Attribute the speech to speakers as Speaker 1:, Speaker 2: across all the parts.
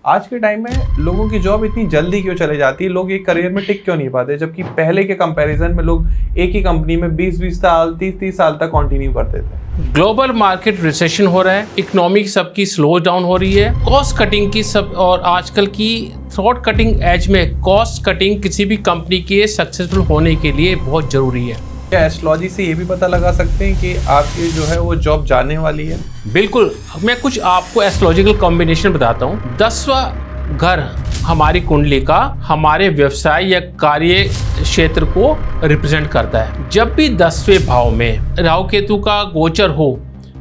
Speaker 1: आज के टाइम में लोगों की जॉब इतनी जल्दी क्यों चले जाती है, लोग एक करियर में टिक क्यों नहीं पाते, जबकि पहले के कंपैरिजन में लोग एक ही कंपनी में 20-20 साल 30-30 साल तक कंटिन्यू करते थे।
Speaker 2: ग्लोबल मार्केट रिसेशन हो रहा है, इकोनॉमिक सबकी स्लो डाउन हो रही है, कॉस्ट कटिंग की सब और आजकल की थ्रॉट कटिंग एज में कॉस्ट कटिंग किसी भी कंपनी के सक्सेसफुल होने के लिए बहुत जरूरी है।
Speaker 1: क्या एस्ट्रोलॉजी से ये भी पता लगा सकते हैं कि आपकी जो है वो जॉब जाने वाली है?
Speaker 2: बिल्कुल, मैं कुछ आपको एस्ट्रोलॉजिकल कॉम्बिनेशन बताता हूँ। 10वां घर हमारी कुंडली का हमारे व्यवसाय या कार्य क्षेत्र को रिप्रेजेंट करता है। जब भी 10वें भाव में राहु केतु का गोचर हो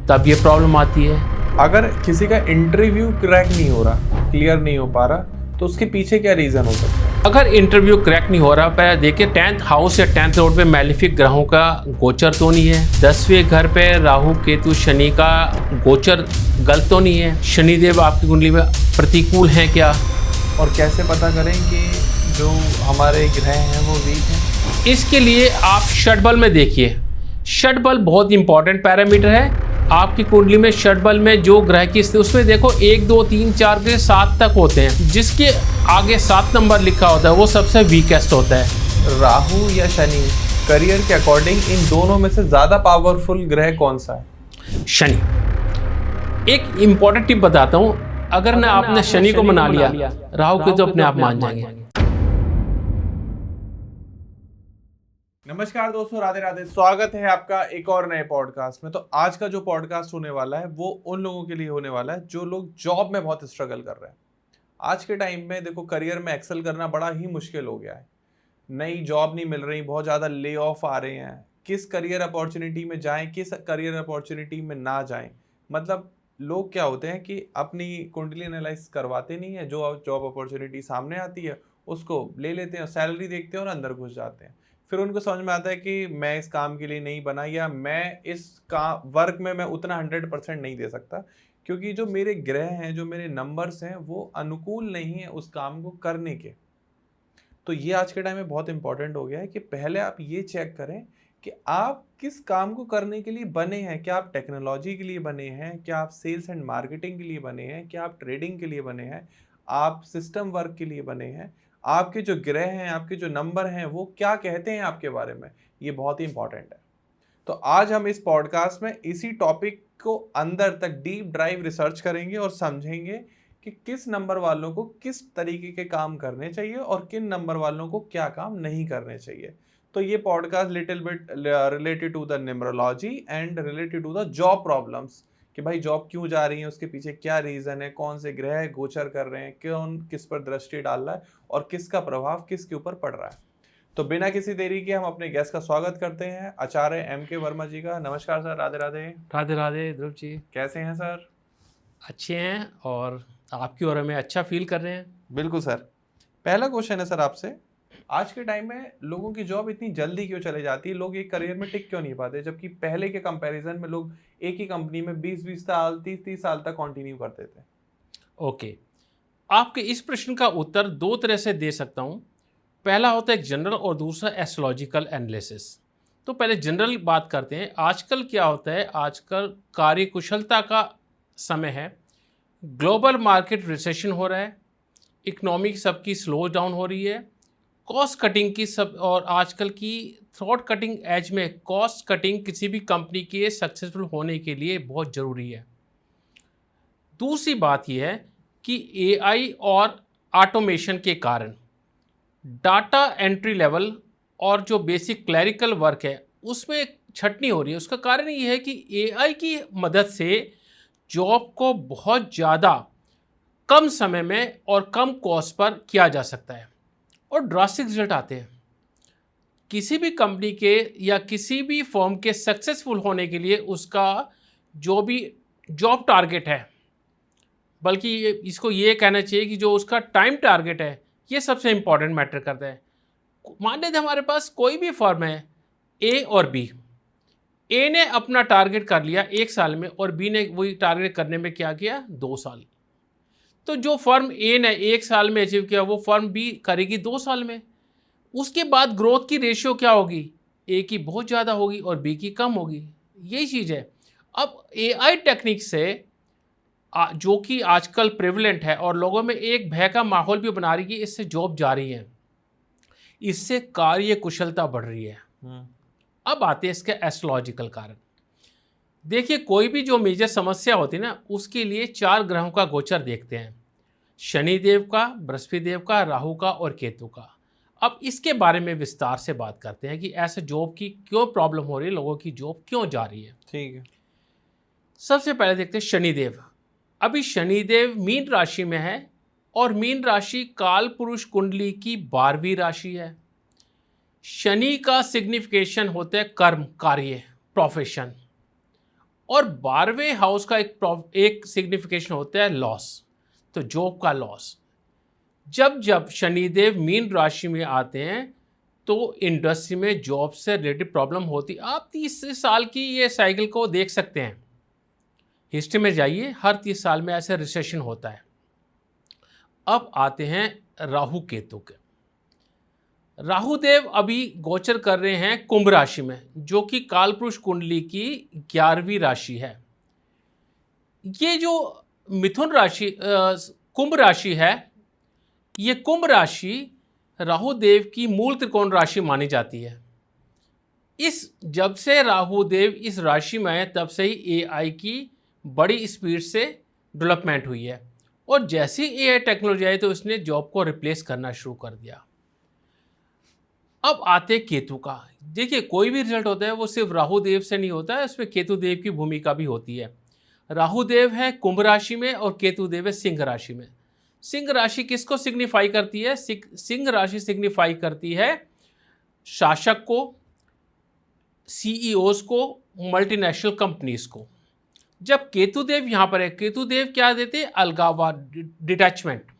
Speaker 2: तब ये प्रॉब्लम आती है।
Speaker 1: अगर किसी का इंटरव्यू क्रैक नहीं हो रहा, क्लियर नहीं हो पा रहा, तो उसके पीछे क्या रीजन हो सकता है?
Speaker 2: अगर इंटरव्यू क्रैक नहीं हो रहा, पहले देखिए 10th हाउस या 10th रोड पे मैलिफिक ग्रहों का गोचर तो नहीं है। 10वें घर पे राहु केतु शनि का गोचर गलत तो नहीं है। शनिदेव आपकी कुंडली में प्रतिकूल हैं क्या?
Speaker 1: और कैसे पता करें कि जो हमारे ग्रह हैं वो वीक हैं?
Speaker 2: इसके लिए आप षटबल में देखिए। षटबल बहुत इंपॉर्टेंट पैरामीटर है। आपकी कुंडली में षटबल में जो ग्रह की स्थिति, उसमें देखो 1 2 3 4 के 7 तक होते हैं। जिसके आगे 7 नंबर लिखा होता है वो सबसे वीकेस्ट होता है।
Speaker 1: राहु या शनि करियर के अकॉर्डिंग इन दोनों में से ज्यादा पावरफुल ग्रह कौन सा है?
Speaker 2: शनि। एक इंपॉर्टेंट टिप बताता हूँ, अगर ना आपने शनि को मना लिया, राहु के तो अपने आप मान जाएंगे।
Speaker 1: नमस्कार दोस्तों, राधे राधे। स्वागत है आपका एक और नए पॉडकास्ट में। तो आज का जो पॉडकास्ट होने वाला है वो उन लोगों के लिए होने वाला है जो लोग जॉब में बहुत स्ट्रगल कर रहे हैं। आज के टाइम में देखो, करियर में एक्सेल करना बड़ा ही मुश्किल हो गया है। नई जॉब नहीं मिल रही, बहुत ज़्यादा ले ऑफ आ रहे हैं। किस करियर अपॉर्चुनिटी में जाएं, किस करियर अपॉर्चुनिटी में ना जाएं। मतलब लोग क्या होते हैं कि अपनी कुंडली एनालाइज करवाते नहीं है, जो जॉब अपॉर्चुनिटी सामने आती है उसको ले लेते हैं, सैलरी देखते हैं और अंदर घुस जाते हैं। फिर उनको समझ में आता है कि मैं इस काम के लिए नहीं बना, या मैं इस वर्क में मैं उतना 100% नहीं दे सकता, क्योंकि जो मेरे ग्रह हैं, जो मेरे नंबर्स हैं, वो अनुकूल नहीं है उस काम को करने के। तो ये आज के टाइम में बहुत इंपॉर्टेंट हो गया है कि पहले आप ये चेक करें कि आप किस काम को करने के लिए बने हैं। क्या आप टेक्नोलॉजी के लिए बने हैं? क्या आप सेल्स एंड मार्केटिंग के लिए बने हैं? क्या आप ट्रेडिंग के लिए बने हैं? आप सिस्टम वर्क के लिए बने हैं? आपके जो ग्रह हैं, आपके जो नंबर हैं, वो क्या कहते हैं आपके बारे में? ये बहुत ही इंपॉर्टेंट है। तो आज हम इस पॉडकास्ट में इसी टॉपिक को अंदर तक डीप ड्राइव रिसर्च करेंगे और समझेंगे कि किस नंबर वालों को किस तरीके के काम करने चाहिए और किन नंबर वालों को क्या काम नहीं करने चाहिए। तो ये podcast little bit related to the numerology and related to the job problems, कि भाई जॉब क्यों जा रही है, उसके पीछे क्या रीजन है, कौन से ग्रह गोचर कर रहे हैं, कौन किस पर दृष्टि डाल रहा है और किसका प्रभाव किसके ऊपर पड़ रहा है। तो बिना किसी देरी के हम अपने गेस्ट का स्वागत करते हैं, आचार्य M.K. वर्मा जी का। नमस्कार सर, राधे राधे।
Speaker 2: राधे राधे ध्रुव जी,
Speaker 1: कैसे हैं सर?
Speaker 2: अच्छे हैं और आपकी और हमें अच्छा फील कर रहे हैं।
Speaker 1: बिल्कुल सर। पहला क्वेश्चन है सर आपसे, आज के टाइम में लोगों की जॉब इतनी जल्दी क्यों चले जाती है, लोग एक करियर में टिक क्यों नहीं पाते, जबकि पहले के कंपैरिजन में लोग एक ही कंपनी में 20-20 साल 30-30 साल तक कंटिन्यू करते थे?
Speaker 2: ओके, आपके इस प्रश्न का उत्तर 2 तरह से दे सकता हूं। पहला होता है जनरल और दूसरा एस्ट्रोलॉजिकल एनालिसिस। तो पहले जनरल बात करते हैं। आजकल क्या होता है, आजकल कार्यकुशलता का समय है, ग्लोबल मार्केट रिसेशन हो रहा है, इकोनॉमिक सबकी स्लो डाउन हो रही है, कॉस्ट कटिंग की सब और आजकल की थ्रॉट कटिंग एज में कॉस्ट कटिंग किसी भी कंपनी के सक्सेसफुल होने के लिए बहुत ज़रूरी है। दूसरी बात यह है कि एआई और ऑटोमेशन के कारण डाटा एंट्री लेवल और जो बेसिक क्लरिकल वर्क है उसमें छटनी हो रही है। उसका कारण ये है कि एआई की मदद से जॉब को बहुत ज़्यादा कम समय में और कम कॉस्ट पर किया जा सकता है और ड्रास्टिक रिजल्ट आते हैं। किसी भी कंपनी के या किसी भी फर्म के सक्सेसफुल होने के लिए उसका जो भी जॉब टारगेट है, बल्कि इसको ये कहना चाहिए कि जो उसका टाइम टारगेट है, ये सबसे इम्पॉर्टेंट मैटर करता है। मान लेते हमारे पास कोई भी फर्म है ए और बी। ए ने अपना टारगेट कर लिया 1 साल में और बी ने वही टारगेट करने में क्या किया 2 साल। तो जो फर्म ए ने 1 साल में अचीव किया वो फर्म बी करेगी 2 साल में। उसके बाद ग्रोथ की रेशियो क्या होगी, ए की बहुत ज़्यादा होगी और बी की कम होगी। यही चीज़ है। अब एआई टेक्निक से जो कि आजकल प्रेवलेंट है और लोगों में एक भय का माहौल भी बना रही है कि इससे जॉब जा रही है, इससे कार्य कुशलता बढ़ रही है। अब आते हैं इसके एस्ट्रोलॉजिकल कारण। देखिए, कोई भी जो मेजर समस्या होती है ना, उसके लिए 4 ग्रहों का गोचर देखते हैं, शनि देव का, बृहस्पति देव का, राहु का और केतु का। अब इसके बारे में विस्तार से बात करते हैं कि ऐसे जॉब की क्यों प्रॉब्लम हो रही है, लोगों की जॉब क्यों जा रही है।
Speaker 1: ठीक है।
Speaker 2: सबसे पहले देखते हैं शनिदेव। अभी शनिदेव मीन राशि में है और मीन राशि काल पुरुष कुंडली की 12वीं राशि है। शनि का सिग्निफिकेशन होता है कर्म, कार्य, प्रोफेशन, और 12वें हाउस का एक सिग्निफिकेशन होता है लॉस, तो जॉब का लॉस। जब जब शनिदेव मीन राशि में आते हैं तो इंडस्ट्री में जॉब से रिलेटेड प्रॉब्लम होती। आप 30 साल की ये साइकिल को देख सकते हैं, हिस्ट्री में जाइए, हर 30 साल में ऐसे रिसेशन होता है। अब आते हैं राहु केतु के। राहु देव अभी गोचर कर रहे हैं कुंभ राशि में, जो कि कालपुरुष कुंडली की 11वीं राशि है। ये जो मिथुन राशि कुंभ राशि है, ये कुंभ राशि राहु देव की मूल त्रिकोण राशि मानी जाती है। जब से राहु देव इस राशि में है तब से ही एआई की बड़ी स्पीड से डेवलपमेंट हुई है, और जैसे ही एआई टेक्नोलॉजी आई तो उसने जॉब को रिप्लेस करना शुरू कर दिया। अब आते केतु का। देखिए, कोई भी रिजल्ट होता है वो सिर्फ राहु देव से नहीं होता है, उसमें केतु देव की भूमिका भी होती है। राहु देव है कुंभ राशि में और केतु देव है सिंह राशि में। सिंह राशि किसको सिग्निफाई करती है? सिंह राशि सिग्निफाई करती है शासक को, सीईओज को, मल्टीनेशनल कंपनीज को। जब केतु देव यहाँ पर है, केतु देव क्या देते हैं? अलगाववाद, डिटैचमेंट।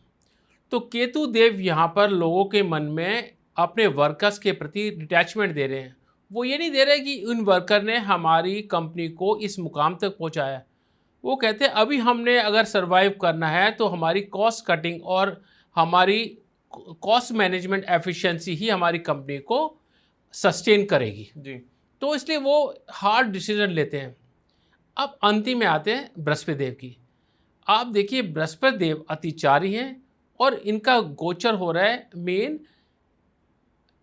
Speaker 2: तो केतु देव यहाँ पर लोगों के मन में अपने वर्कर्स के प्रति डिटैचमेंट दे रहे हैं। वो ये नहीं दे रहे कि उन वर्कर ने हमारी कंपनी को इस मुकाम तक पहुँचाया। वो कहते हैं अभी हमने अगर सरवाइव करना है तो हमारी कॉस्ट कटिंग और हमारी कॉस्ट मैनेजमेंट एफिशिएंसी ही हमारी कंपनी को सस्टेन करेगी जी। तो इसलिए वो हार्ड डिसीजन लेते हैं। अब अंतिम में आते हैं बृहस्पति देव की। आप देखिए, बृहस्पति देव अतिचारी हैं और इनका गोचर हो रहा है मेन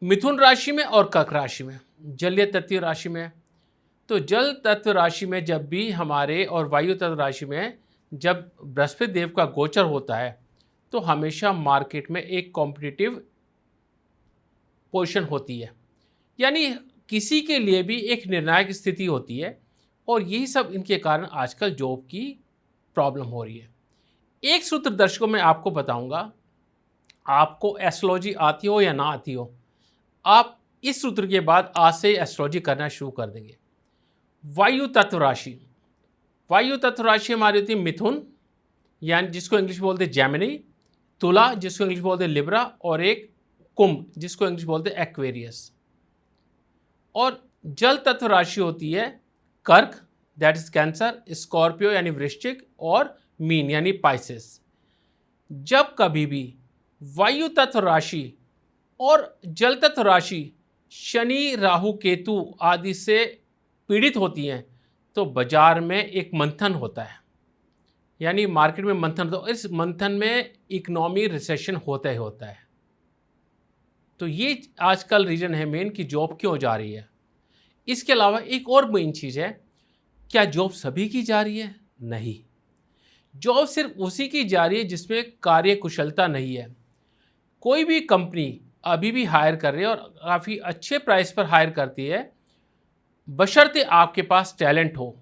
Speaker 2: मिथुन राशि में और कर्क राशि में, जलीय तत्व राशि में। तो जल तत्व राशि में जब भी हमारे और वायु तत्व राशि में जब बृहस्पति देव का गोचर होता है तो हमेशा मार्केट में एक कॉम्पिटिटिव पोजीशन होती है, यानी किसी के लिए भी एक निर्णायक स्थिति होती है, और यही सब इनके कारण आजकल जॉब की प्रॉब्लम हो रही है। एक सूत्र दर्शकों में आपको बताऊंगा, आपको एस्ट्रोलॉजी आती हो या ना आती हो, आप इस सूत्र के बाद आज से एस्ट्रोलॉजी करना शुरू कर देंगे। वायु तत्व राशि, वायु तत्व राशि हमारी होती है मिथुन, यानी जिसको इंग्लिश बोलते हैं जेमिनी, तुला जिसको इंग्लिश बोलते हैं लिब्रा, और एक कुंभ जिसको इंग्लिश बोलते हैं एक्वेरियस। और जल तत्व राशि होती है कर्क, दैट इज कैंसर, स्कॉर्पियो यानी वृश्चिक, और मीन यानी पाइसेस। जब कभी भी वायु तत्व राशि और जल तत्व राशि शनि, राहु, केतु आदि से पीड़ित होती हैं तो बाजार में एक मंथन होता है, यानी मार्केट में मंथन। तो इस मंथन में इकोनॉमी रिसेशन होता ही होता है। तो ये आजकल रीजन है मेन कि जॉब क्यों जा रही है। इसके अलावा एक और मेन चीज़ है, क्या जॉब सभी की जा रही है? नहीं, जॉब सिर्फ उसी की जा रही है जिसमें कार्य कुशलता नहीं है। कोई भी कंपनी अभी भी हायर कर रही है और काफ़ी अच्छे प्राइस पर हायर करती है, बशर्ते आपके पास टैलेंट हो,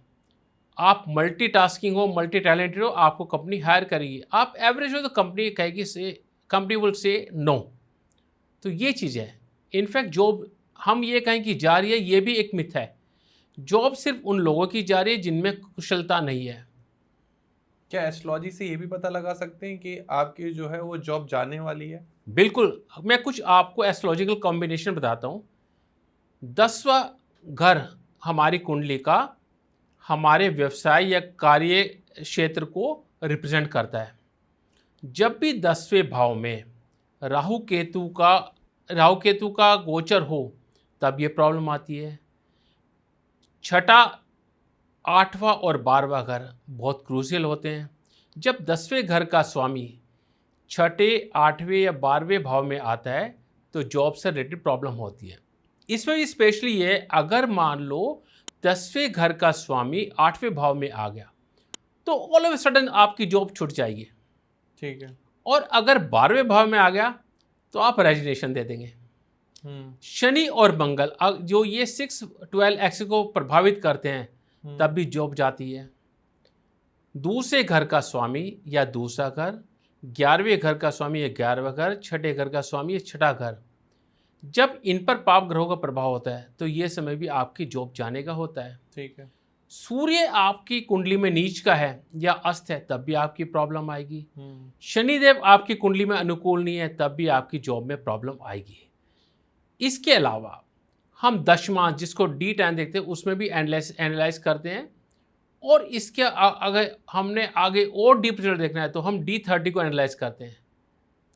Speaker 2: आप मल्टीटास्किंग हो, मल्टी टैलेंटेड हो, आपको कंपनी हायर करेगी। आप एवरेज हो तो कंपनी कहेगी कंपनी विल से नो। तो ये चीज़ है। इनफैक्ट जॉब हम ये कहें कि जा रही है, ये भी एक मिथ है। जॉब सिर्फ उन लोगों की जा रही है जिनमें कुशलता नहीं है।
Speaker 1: क्या एस्ट्रोलॉजी से ये भी पता लगा सकते हैं कि आपकी जो है वो जॉब जाने वाली है?
Speaker 2: बिल्कुल, मैं कुछ आपको एस्ट्रोलॉजिकल कॉम्बिनेशन बताता हूँ। 10वां घर हमारी कुंडली का हमारे व्यवसाय या कार्य क्षेत्र को रिप्रेजेंट करता है। जब भी 10वें भाव में राहु केतु का गोचर हो तब ये प्रॉब्लम आती है। 6ठा, 8वां और 12वां घर बहुत क्रूशियल होते हैं। जब 10वें घर का स्वामी 6ठे, 8वें या 12वें भाव में आता है तो जॉब से रिलेटेड प्रॉब्लम होती है। इसमें भी स्पेशली ये, अगर मान लो 10वें घर का स्वामी 8वें भाव में आ गया तो ऑल ऑफ ए सडन आपकी जॉब छूट जाएगी।
Speaker 1: ठीक है।
Speaker 2: और अगर 12वें भाव में आ गया तो आप रेजिग्नेशन दे देंगे। शनि और मंगल जो ये 6-12 एक्सिस को प्रभावित करते हैं तब भी जॉब जाती है। दूसरे घर का स्वामी या दूसरा घर, 11वें घर का स्वामी या 11वां घर, 6ठे घर का स्वामी या 6ठा घर, जब इन पर पाप ग्रहों का प्रभाव होता है तो ये समय भी आपकी जॉब जाने का होता है।
Speaker 1: ठीक है।
Speaker 2: सूर्य आपकी कुंडली में नीच का है या अस्त है तब भी आपकी प्रॉब्लम आएगी। शनिदेव आपकी कुंडली में अनुकूल नहीं है तब भी आपकी जॉब में प्रॉब्लम आएगी। इसके अलावा हम दशमांश, जिसको D10 देखते हैं, उसमें भी एनालाइज करते हैं। और इसके अगर हमने आगे और डीप रिजल्ट देखना है तो हम D30 को एनालाइज करते हैं,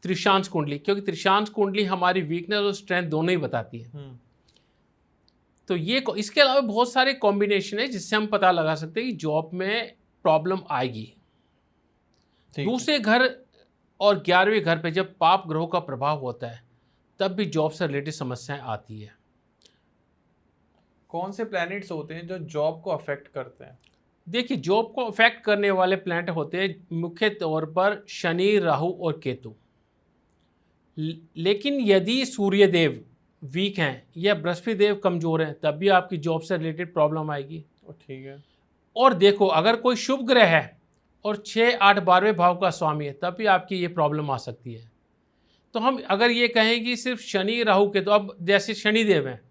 Speaker 2: त्रिशांश कुंडली, क्योंकि त्रिशांश कुंडली हमारी वीकनेस और स्ट्रेंथ दोनों ही बताती है। तो ये इसके अलावा बहुत सारे कॉम्बिनेशन है जिससे हम पता लगा सकते हैं कि जॉब में प्रॉब्लम आएगी। दूसरे घर और 11वें घर पे जब पाप ग्रहों का प्रभाव होता है तब भी जॉब से रिलेटेड समस्याएं आती है।
Speaker 1: कौन से प्लैनेट्स होते हैं जो जॉब को अफेक्ट करते हैं?
Speaker 2: देखिए, जॉब को अफेक्ट करने वाले प्लैनेट होते हैं मुख्य तौर पर शनि, राहु और केतु। लेकिन यदि सूर्यदेव वीक हैं या बृहस्पति देव कमजोर हैं तब भी आपकी जॉब से रिलेटेड प्रॉब्लम आएगी।
Speaker 1: ठीक है।
Speaker 2: और देखो, अगर कोई शुभ ग्रह है और 6, 8, 12वें भाव का स्वामी है तब भी आपकी ये प्रॉब्लम आ सकती है। तो हम अगर ये कहें कि सिर्फ शनि, राहु के, तो अब जैसे शनिदेव हैं,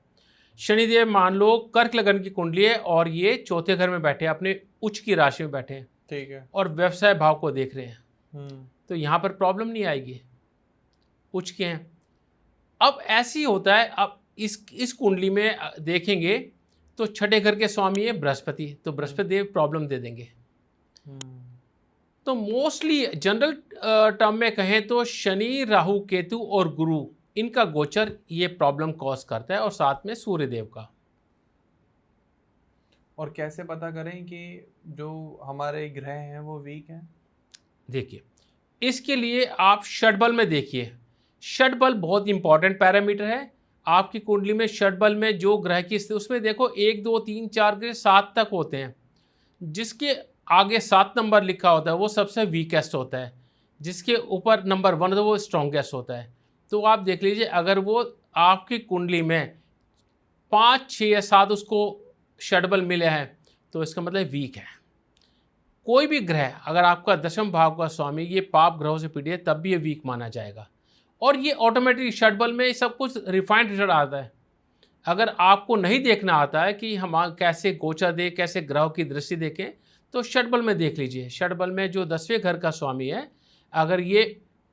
Speaker 2: शनिदेव मान लो कर्क लगन की कुंडली है और ये चौथे घर में बैठे हैं, अपने उच्च की राशि में बैठे हैं।
Speaker 1: ठीक है।
Speaker 2: और व्यवसाय भाव को देख रहे हैं तो यहाँ पर प्रॉब्लम नहीं आएगी, उच्च के हैं। अब ऐसी होता है, अब इस कुंडली में देखेंगे तो 6ठे घर के स्वामी है बृहस्पति, तो बृहस्पति देव प्रॉब्लम दे देंगे। तो मोस्टली जनरल टर्म में कहें तो शनि, राहु, केतु और गुरु, इनका गोचर ये प्रॉब्लम कॉज करता है, और साथ में सूर्यदेव का।
Speaker 1: और कैसे पता करें कि जो हमारे ग्रह हैं वो वीक हैं?
Speaker 2: देखिए, इसके लिए आप षटबल में देखिए। षटबल बहुत इंपॉर्टेंट पैरामीटर है। आपकी कुंडली में षटबल में जो ग्रह की स्थिति, उसमें देखो 1, 2, 3, 4 ग्रह 7 तक होते हैं। जिसके आगे 7 नंबर लिखा होता है वो सबसे वीकेस्ट होता है, जिसके ऊपर नंबर 1 तो वो स्ट्रॉन्गेस्ट होता है। तो आप देख लीजिए, अगर वो आपकी कुंडली में 5, 6 या 7 उसको षटबल मिले हैं तो इसका मतलब वीक है। कोई भी ग्रह अगर आपका 10वें भाव का स्वामी ये पाप ग्रहों से पीड़ित है तब भी ये वीक माना जाएगा। और ये ऑटोमेटिक षटबल में सब कुछ रिफाइंड रिजल्ट आता है। अगर आपको नहीं देखना आता है कि हम कैसे गोचर दें, कैसे ग्रहों की दृष्टि देखें, तो षटबल में देख लीजिए। षटबल में जो 10वें घर का स्वामी है, अगर ये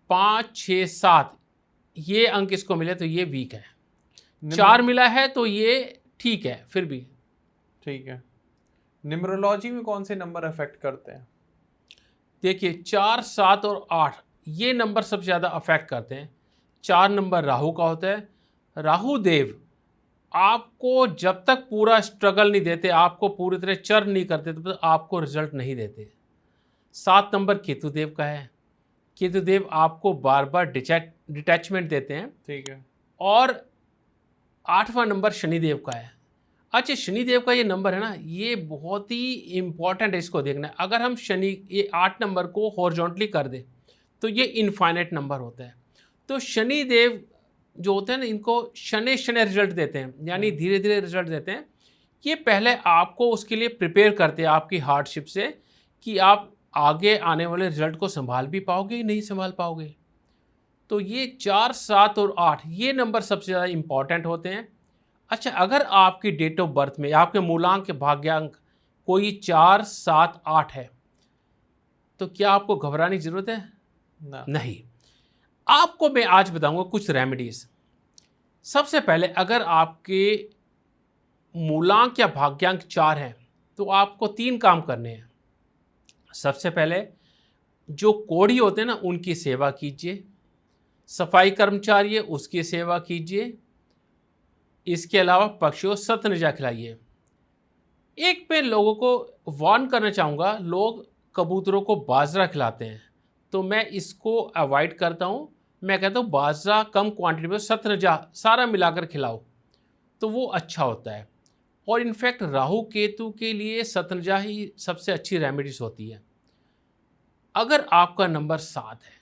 Speaker 2: 5, 6, 7 ये अंक इसको मिले तो ये वीक है। 4 मिला है तो ये ठीक है, फिर भी
Speaker 1: ठीक है। न्यूमरोलॉजी में कौन से नंबर अफेक्ट करते हैं?
Speaker 2: देखिए, 4, 7 और 8 ये नंबर सबसे ज़्यादा अफेक्ट करते हैं। 4 नंबर राहु का होता है। राहु देव आपको जब तक पूरा स्ट्रगल नहीं देते, आपको पूरी तरह चर नहीं करते, तब तक आपको रिजल्ट नहीं देते। 7 नंबर केतु देव का है। केतु देव आपको बार बार डिटैचमेंट देते हैं। ठीक है। और 8वां नंबर शनिदेव का है। अच्छा, शनिदेव का ये नंबर है ना, ये बहुत ही इंपॉर्टेंट है, इसको देखना है। अगर हम ये 8 नंबर को हॉरिजॉन्टली कर दें तो ये इनफाइनाइट नंबर होता है। तो शनिदेव जो होते हैं ना, इनको शनि रिजल्ट देते हैं, यानी धीरे धीरे रिजल्ट देते हैं। ये पहले आपको उसके लिए प्रिपेयर करते हैं आपकी हार्डशिप से, कि आप आगे आने वाले रिजल्ट को संभाल भी पाओगे, नहीं संभाल पाओगे। तो ये 4, 7 और 8 ये नंबर सबसे ज़्यादा इंपॉर्टेंट होते हैं। अच्छा, अगर आपकी डेट ऑफ बर्थ में आपके मूलांक, भाग्यांक कोई 4, 7, 8 है तो क्या आपको घबराने की ज़रूरत है? नहीं। आपको मैं आज बताऊंगा कुछ रेमेडीज। सबसे पहले, अगर आपके मूलांक या भाग्यांक 4 हैं तो आपको 3 काम करने हैं। सबसे पहले, जो कोढ़ी होते हैं ना उनकी सेवा कीजिए, सफाई कर्मचारी है उसकी सेवा कीजिए। इसके अलावा पक्षियों को सतनजा खिलाइए। एक मैं लोगों को वार्न करना चाहूँगा, लोग कबूतरों को बाजरा खिलाते हैं तो मैं इसको अवॉइड करता हूँ। मैं कहता हूँ बाजरा कम क्वांटिटी में सतरंजा सारा मिलाकर खिलाओ तो वो अच्छा होता है। और इनफैक्ट राहु केतु के लिए सतरंजा ही सबसे अच्छी रेमेडीज होती है। अगर आपका नंबर 7 है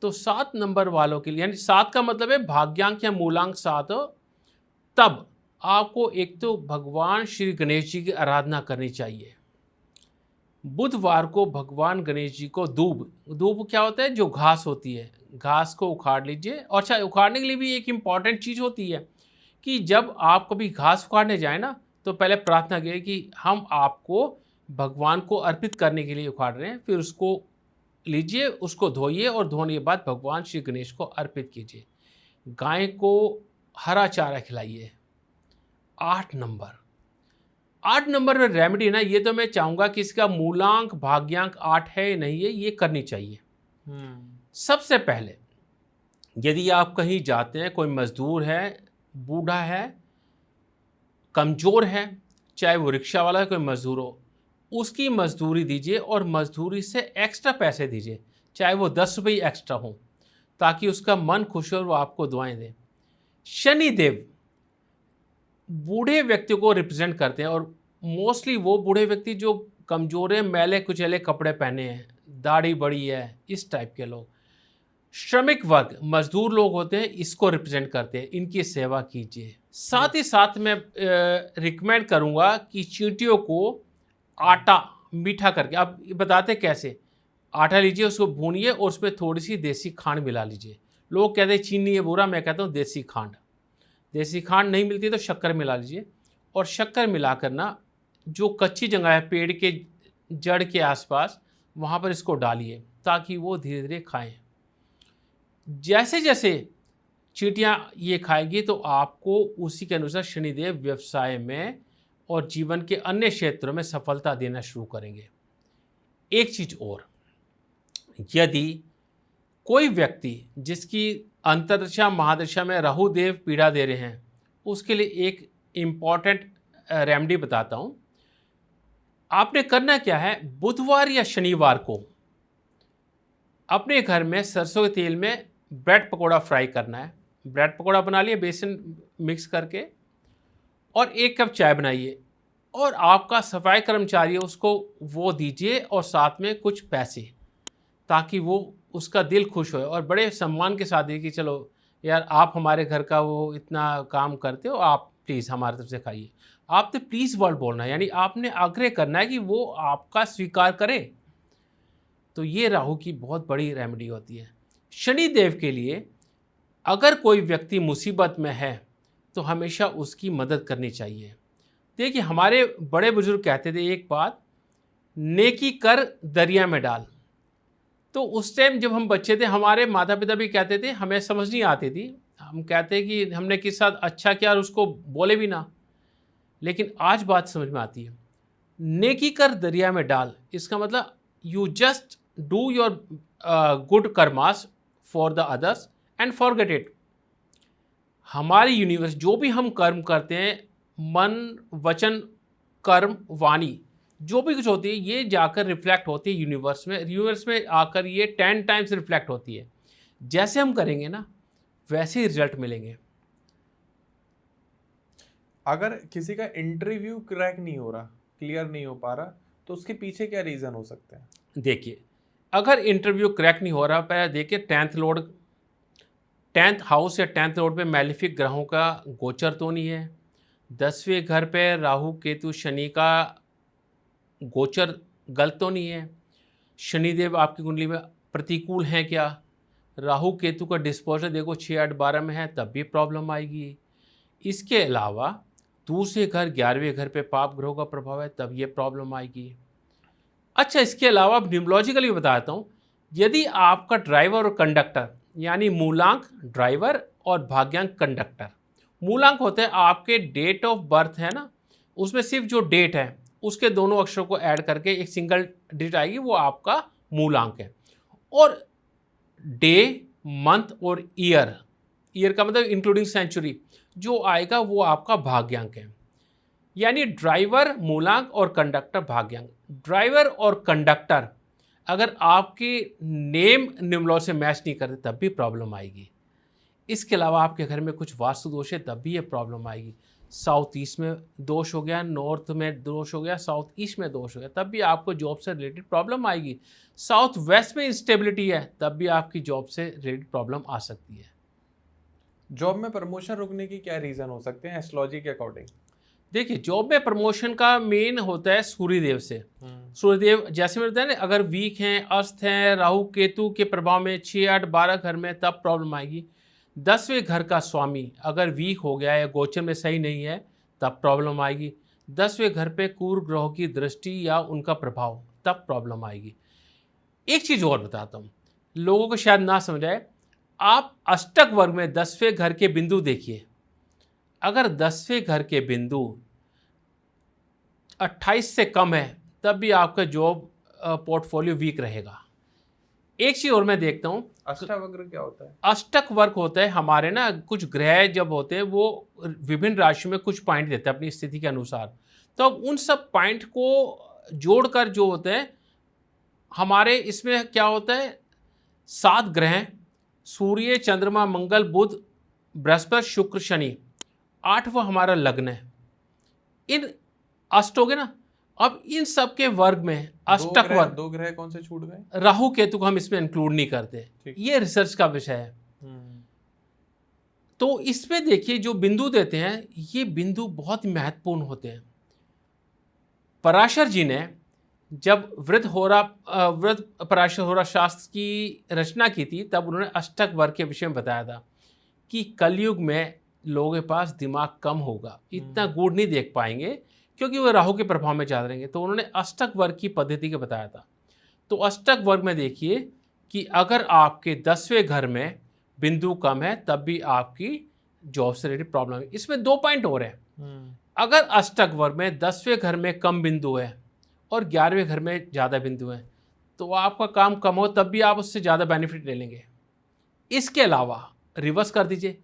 Speaker 2: तो 7 नंबर वालों के लिए, यानी 7 का मतलब है भाग्यांक या मूलांक 7 हो, तब आपको एक तो भगवान श्री गणेश जी की आराधना करनी चाहिए। बुधवार को भगवान गणेश जी को दूब क्या होता है, जो घास होती है, घास को उखाड़ लीजिए। और अच्छा, उखाड़ने के लिए भी एक इम्पॉर्टेंट चीज़ होती है कि जब आप कभी घास उखाड़ने जाए ना तो पहले प्रार्थना करिए कि हम आपको भगवान को अर्पित करने के लिए उखाड़ रहे हैं। फिर उसको लीजिए, उसको धोइए और धोने के बाद भगवान श्री गणेश को अर्पित कीजिए। गाय को हरा चारा खिलाइए। 8 नंबर में रेमेडी ना, ये तो मैं चाहूँगा कि इसका मूलांक भाग्यांक 8 है या नहीं है, ये करनी चाहिए। सबसे पहले यदि आप कहीं जाते हैं, कोई मजदूर है, बूढ़ा है, कमज़ोर है, चाहे वो रिक्शा वाला है, कोई मजदूर हो, उसकी मजदूरी दीजिए और मजदूरी से एक्स्ट्रा पैसे दीजिए, चाहे वो 10 रुपये एक्स्ट्रा हो, ताकि उसका मन खुश हो और वो आपको दुआएं दे। शनिदेव बूढ़े व्यक्ति को रिप्रेजेंट करते हैं और मोस्टली वो बूढ़े व्यक्ति जो कमज़ोर हैं, मैले कुचैले कपड़े पहने हैं, दाढ़ी बड़ी है, इस टाइप के लोग, श्रमिक वर्ग, मजदूर लोग होते हैं, इसको रिप्रेजेंट करते हैं। इनकी सेवा कीजिए। साथ ही साथ मैं रिकमेंड करूंगा कि चींटियों को आटा मीठा करके, आप बताते कैसे, आटा लीजिए, उसको भूनिए और उसमें थोड़ी सी देसी खांड मिला लीजिए। लोग कहते हैं चीनी है बुरा, मैं कहता हूँ देसी खांड नहीं मिलती तो शक्कर मिला लीजिए। और शक्कर मिलाकर ना, जो कच्ची जगह है पेड़ के जड़ के आसपास, वहाँ पर इसको डालिए ताकि वो धीरे धीरे खाएं। जैसे जैसे चींटियाँ ये खाएगी तो आपको उसी के अनुसार शनिदेव व्यवसाय में और जीवन के अन्य क्षेत्रों में सफलता देना शुरू करेंगे। एक चीज़ और, यदि कोई व्यक्ति जिसकी अंतर्दशा महादशा में राहु देव पीड़ा दे रहे हैं, उसके लिए एक इम्पॉर्टेंट रेमेडी बताता हूँ। आपने करना क्या है, बुधवार या शनिवार को अपने घर में सरसों के तेल में ब्रेड पकोड़ा फ्राई करना है। ब्रेड पकोड़ा बना लिए बेसन मिक्स करके, और 1 कप चाय बनाइए और आपका सफाई कर्मचारी है उसको वो दीजिए और साथ में कुछ पैसे, ताकि वो उसका दिल खुश हो और बड़े सम्मान के साथ दिए कि चलो यार आप हमारे घर का वो इतना काम करते हो, आप प्लीज़ हमारी तरफ से खाइए। आपने प्लीज़ वर्ड बोलना है, यानी आपने आग्रह करना है कि वो आपका स्वीकार करे। तो ये राहु की बहुत बड़ी रेमेडी होती है। शनिदेव के लिए अगर कोई व्यक्ति मुसीबत में है तो हमेशा उसकी मदद करनी चाहिए। देखिए, हमारे बड़े बुजुर्ग कहते थे एक बात, नेकी कर दरिया में डाल। तो उस टाइम जब हम बच्चे थे, हमारे माता पिता भी कहते थे, हमें समझ नहीं आती थी, हम कहते कि हमने किस साथ अच्छा किया और उसको बोले भी ना। लेकिन आज बात समझ में आती है, नेकी कर दरिया में डाल, इसका मतलब you just do your good karmas for the others and forget it. हमारी यूनिवर्स जो भी हम कर्म करते हैं, मन वचन कर्म वाणी जो भी कुछ होती है, ये जाकर रिफ्लेक्ट होती है यूनिवर्स में। यूनिवर्स में आकर ये 10 टाइम्स रिफ्लेक्ट होती है। जैसे हम करेंगे ना, वैसे ही रिजल्ट मिलेंगे।
Speaker 1: अगर किसी का इंटरव्यू क्रैक नहीं हो रहा, क्लियर नहीं हो पा रहा, तो उसके पीछे क्या रीज़न हो सकते हैं?
Speaker 2: देखिए, अगर इंटरव्यू क्रैक नहीं हो रहा, पहले देखिए 10th हाउस या 10th लॉर्ड पे मैलिफिक ग्रहों का गोचर तो नहीं है। 10वें घर पे राहु केतु शनि का गोचर गलत तो नहीं है। शनिदेव आपकी कुंडली में प्रतिकूल हैं क्या? राहु केतु का डिस्पोजर देखो 6, 8, 12 में है, तब भी प्रॉब्लम आएगी। इसके अलावा दूसरे घर 11वें घर पे पाप ग्रहों का प्रभाव है, तब ये प्रॉब्लम आएगी। अच्छा, इसके अलावा अब न्यूमोलॉजिकली बताता हूँ, यदि आपका ड्राइवर और कंडक्टर, यानी मूलांक ड्राइवर और भाग्यांक कंडक्टर, मूलांक होते हैं आपके डेट ऑफ बर्थ है ना, उसमें सिर्फ जो डेट है उसके दोनों अक्षरों को ऐड करके एक सिंगल डिजिट आएगी, वो आपका मूलांक है। और डे, मंथ और ईयर का मतलब इंक्लूडिंग सेंचुरी जो आएगा वो आपका भाग्यांक है। यानी ड्राइवर मूलांक और कंडक्टर भाग्यांक। ड्राइवर और कंडक्टर अगर आपके नेम निम्नलॉ से मैच नहीं करते तब भी प्रॉब्लम आएगी। इसके अलावा आपके घर में कुछ वास्तु दोष है तब भी ये प्रॉब्लम आएगी। साउथ ईस्ट में दोष हो गया, नॉर्थ में दोष हो गया, साउथ ईस्ट में दोष हो गया, तब भी आपको जॉब से रिलेटेड प्रॉब्लम आएगी। साउथ वेस्ट में इंस्टेबिलिटी है तब भी आपकी जॉब से रिलेटेड प्रॉब्लम आ सकती है।
Speaker 1: जॉब में प्रमोशन रुकने की क्या रीजन हो सकते हैं एस्ट्रोलॉजी के अकॉर्डिंग?
Speaker 2: देखिए, जॉब में प्रमोशन का मेन होता है सूर्यदेव से। सूर्यदेव जैसे मैंने बताया ना, अगर वीक हैं, अस्त हैं, राहु केतु के प्रभाव में 6, 8, 12 घर में, तब प्रॉब्लम आएगी। 10वें घर का स्वामी अगर वीक हो गया या गोचर में सही नहीं है तब प्रॉब्लम आएगी। 10वें घर पे क्रूर ग्रहों की दृष्टि या उनका प्रभाव, तब प्रॉब्लम आएगी। एक चीज़ और बताता हूँ, लोगों को शायद ना समझ आए। आप अष्टक वर्ग में 10वें घर के बिंदु देखिए। अगर 10वें घर के बिंदु 28 से कम है तब भी आपका जॉब पोर्टफोलियो वीक रहेगा। एक चीज़ और मैं देखता हूँ,
Speaker 1: अष्टवक्र क्या होता है?
Speaker 2: अष्टक वर्ग होता है हमारे ना, कुछ ग्रह जब होते हैं वो विभिन्न राशियों में कुछ पॉइंट देते हैं अपनी स्थिति के अनुसार। तो अब उन सब पॉइंट को जोड़कर जो होते हैं हमारे, इसमें क्या होता है, 7 ग्रह, सूर्य, चंद्रमा, मंगल, बुध, बृहस्पति, शुक्र, शनि, 8वां हमारा लग्न है। इन अष्ट हो गए ना। अब इन सब के वर्ग में अष्टक वर्ग,
Speaker 1: 2 ग्रह कौन से छूट गए?
Speaker 2: राहु केतु को हम इसमें इंक्लूड नहीं करते, ये रिसर्च का विषय है। तो इसमें देखिए जो बिंदु देते हैं ये बिंदु बहुत महत्वपूर्ण होते हैं। पराशर जी ने जब वृद्ध पराशर होरा शास्त्र की रचना की थी तब उन्होंने अष्टक वर्ग के विषय में बताया था कि कलयुग में लोगों के पास दिमाग कम होगा, इतना गूढ़ नहीं देख पाएंगे क्योंकि वो राहु के प्रभाव में ज़्यादा रहेंगे। तो उन्होंने अष्टक वर्ग की पद्धति के बताया था। तो अष्टक वर्ग में देखिए कि अगर आपके 10वें घर में बिंदु कम है तब भी आपकी जॉब से रिलेटेड प्रॉब्लम है। इसमें 2 पॉइंट और हैं। अगर अष्टक वर्ग में 10वें घर में कम बिंदु है और 11वें घर में ज़्यादा बिंदु है तो आपका काम कम हो तब भी आप उससे ज़्यादा बेनिफिट ले लेंगे। इसके अलावा रिवर्स कर दीजिए,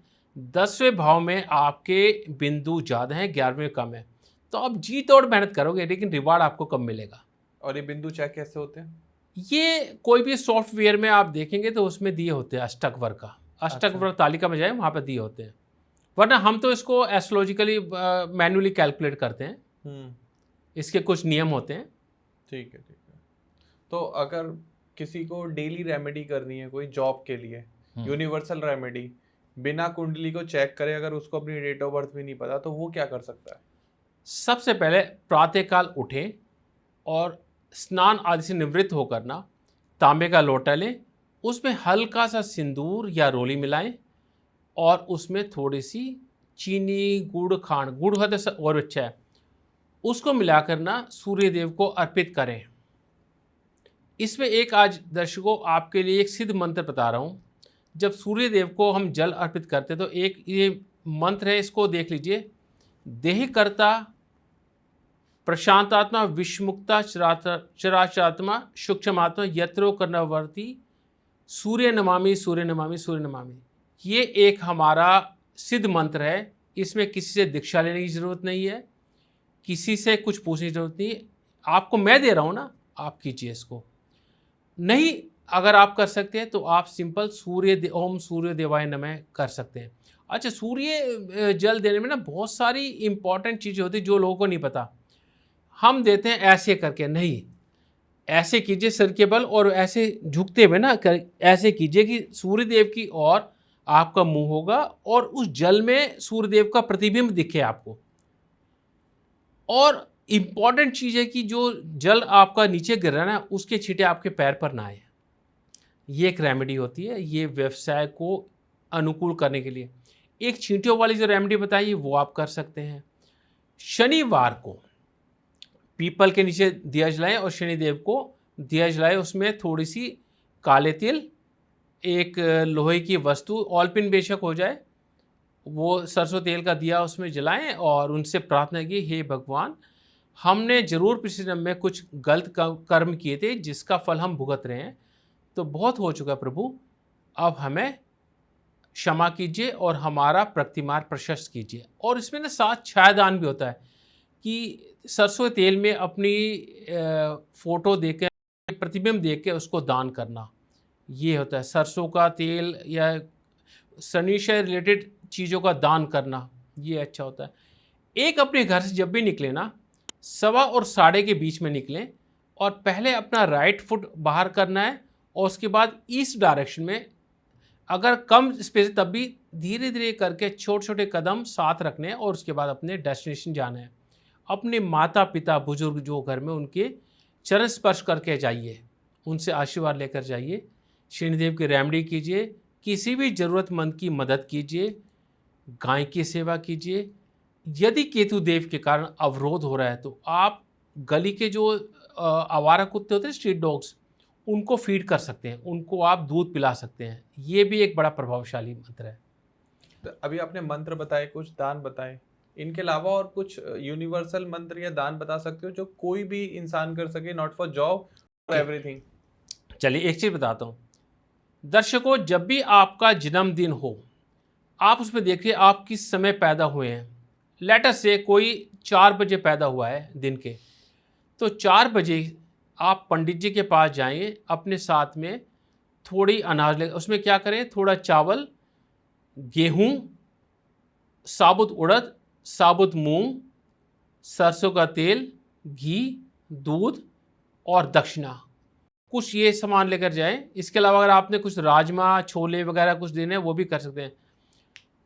Speaker 2: 10वें भाव में आपके बिंदु ज़्यादा हैं, 11वें में कम है, तो आप जी तोड़ मेहनत करोगे लेकिन रिवार्ड आपको कम मिलेगा।
Speaker 1: और ये बिंदु चेक कैसे होते हैं?
Speaker 2: ये कोई भी सॉफ्टवेयर में आप देखेंगे तो उसमें दिए होते हैं अष्टक वर्ग का। अष्टक वर्ग तालिका में जाए वहाँ पर दिए होते हैं, वरना हम तो इसको एस्ट्रोलॉजिकली मैन्युअली कैलकुलेट करते हैं। इसके कुछ नियम होते हैं।
Speaker 1: ठीक है। तो अगर किसी को डेली रेमेडी करनी है कोई जॉब के लिए, यूनिवर्सल रेमेडी, बिना कुंडली को चेक करे, अगर उसको अपनी डेट ऑफ बर्थ भी नहीं पता तो वो क्या कर सकता है?
Speaker 2: सबसे पहले प्रातःकाल उठें और स्नान आदि से निवृत्त होकर ना तांबे का लोटा लें, उसमें हल्का सा सिंदूर या रोली मिलाएं और उसमें थोड़ी सी चीनी, गुड़, खांड, गुड़ है तो और अच्छा है, उसको मिलाकर ना सूर्य देव को अर्पित करें। इसमें एक आज दर्शकों आपके लिए एक सिद्ध मंत्र बता रहा हूँ। जब सूर्य देव को हम जल अर्पित करते तो एक ये मंत्र है, इसको देख लीजिए। देह कर्ता प्रशांतात्मा विश्वमुक्ता चराचरात्मा सूक्ष्मात्मा यत्रो कर्णवर्ती सूर्य नमामि सूर्य नमामि सूर्य नमामि। ये एक हमारा सिद्ध मंत्र है। इसमें किसी से दीक्षा लेने की ज़रूरत नहीं है, किसी से कुछ पूछने की ज़रूरत नहीं है। आपको मैं दे रहा हूँ ना, आप कीजिए इसको। नहीं अगर आप कर सकते हैं तो आप सिंपल ओम सूर्य देवाय नमः कर सकते हैं। अच्छा, सूर्य जल देने में ना बहुत सारी इंपॉर्टेंट चीज़ें होती हैं जो लोगों को नहीं पता। हम देते हैं ऐसे करके, नहीं, ऐसे कीजिए सिर के बल और ऐसे झुकते हुए ना ऐसे कीजिए कि सूर्यदेव की ओर आपका मुंह होगा और उस जल में सूर्यदेव का प्रतिबिंब दिखे आपको। और इम्पॉर्टेंट चीज़ है कि जो जल आपका नीचे गिर रहा है ना उसके छींटे आपके पैर पर ना आए। ये एक रेमेडी होती है, ये व्यवसाय को अनुकूल करने के लिए। एक चींटियों वाली जो रेमेडी बताई वो आप कर सकते हैं। शनिवार को पीपल के नीचे दिया जलाएं और शनिदेव को दिया जलाएं, उसमें थोड़ी सी काले तिल, एक लोहे की वस्तु, ऑलपिन बेशक हो जाए, वो सरसों तेल का दिया उसमें जलाएं और उनसे प्रार्थना की, हे भगवान, हमने जरूर पिछले जन्म में कुछ गलत कर्म किए थे जिसका फल हम भुगत रहे हैं, तो बहुत हो चुका प्रभु, अब हमें क्षमा कीजिए और हमारा प्रतिमार प्रशस्त कीजिए। और इसमें ना साथ छायादान भी होता है कि सरसों तेल में अपनी फ़ोटो देकर प्रतिबिंब देख के उसको दान करना, ये होता है। सरसों का तेल या शनि से रिलेटेड चीज़ों का दान करना, ये अच्छा होता है। एक अपने घर से जब भी निकले ना, 1:15 और 12:30 के बीच में निकलें और पहले अपना राइट फुट बाहर करना है और उसके बाद ईस्ट डायरेक्शन में, अगर कम स्पेस तब भी धीरे धीरे करके छोटे छोटे कदम साथ रखने हैं और उसके बाद अपने डेस्टिनेशन जाना है। अपने माता पिता बुजुर्ग जो घर में, उनके चरण स्पर्श करके जाइए, उनसे आशीर्वाद लेकर जाइए, शनिदेव की रेमेडी कीजिए, किसी भी ज़रूरतमंद की मदद कीजिए, गाय की सेवा कीजिए। यदि केतु देव के कारण अवरोध हो रहा है तो आप गली के जो आवारा कुत्ते होते हैं, स्ट्रीट डॉग्स, उनको फीड कर सकते हैं, उनको आप दूध पिला सकते हैं। ये भी एक बड़ा प्रभावशाली मंत्र है।
Speaker 1: तो अभी आपने मंत्र बताए, कुछ दान बताए, इनके अलावा और कुछ यूनिवर्सल मंत्र या दान बता सकते हो जो कोई भी इंसान कर सके, not for job, for everything?
Speaker 2: चलिए एक चीज़ बताता हूँ दर्शकों, जब भी आपका जन्मदिन हो, आप उसमें देखिए आप किस समय पैदा हुए हैं। लेटर से कोई 4 बजे पैदा हुआ है दिन के, तो 4 बजे आप पंडित जी के पास जाएं, अपने साथ में थोड़ी अनाज ले, उसमें क्या करें, थोड़ा चावल, गेहूं, साबुत उड़द, साबुत मूंग, सरसों का तेल, घी, दूध और दक्षिणा, कुछ ये सामान लेकर जाएं। इसके अलावा अगर आपने कुछ राजमा, छोले वगैरह कुछ देने हैं वो भी कर सकते हैं।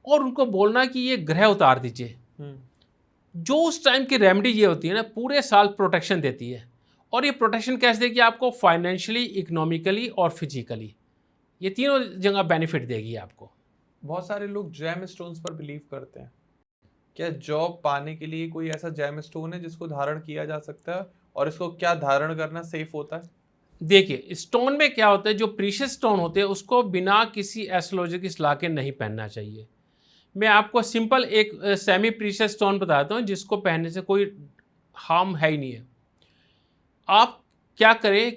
Speaker 2: और उनको बोलना कि ये ग्रह उतार दीजिए। जो उस टाइम की रेमेडी ये होती है ना, पूरे साल प्रोटेक्शन देती है। और ये प्रोटेक्शन कैसे देगी आपको? फाइनेंशियली, इकोनॉमिकली और फिजिकली, ये तीनों जगह बेनिफिट देगी आपको।
Speaker 1: बहुत सारे लोग जैम स्टोन्स पर बिलीव करते हैं। क्या जॉब पाने के लिए कोई ऐसा जैम स्टोन है जिसको धारण किया जा सकता है, और इसको क्या धारण करना सेफ होता है?
Speaker 2: देखिए, स्टोन में क्या होता है, जो प्रीशियस स्टोन होते हैं उसको बिना किसी एस्ट्रोलॉजी की सलाह के नहीं पहनना चाहिए। मैं आपको सिंपल एक सेमी प्रीशियस स्टोन बताता हूँ जिसको पहनने से कोई हार्म है ही नहीं है। आप क्या करें,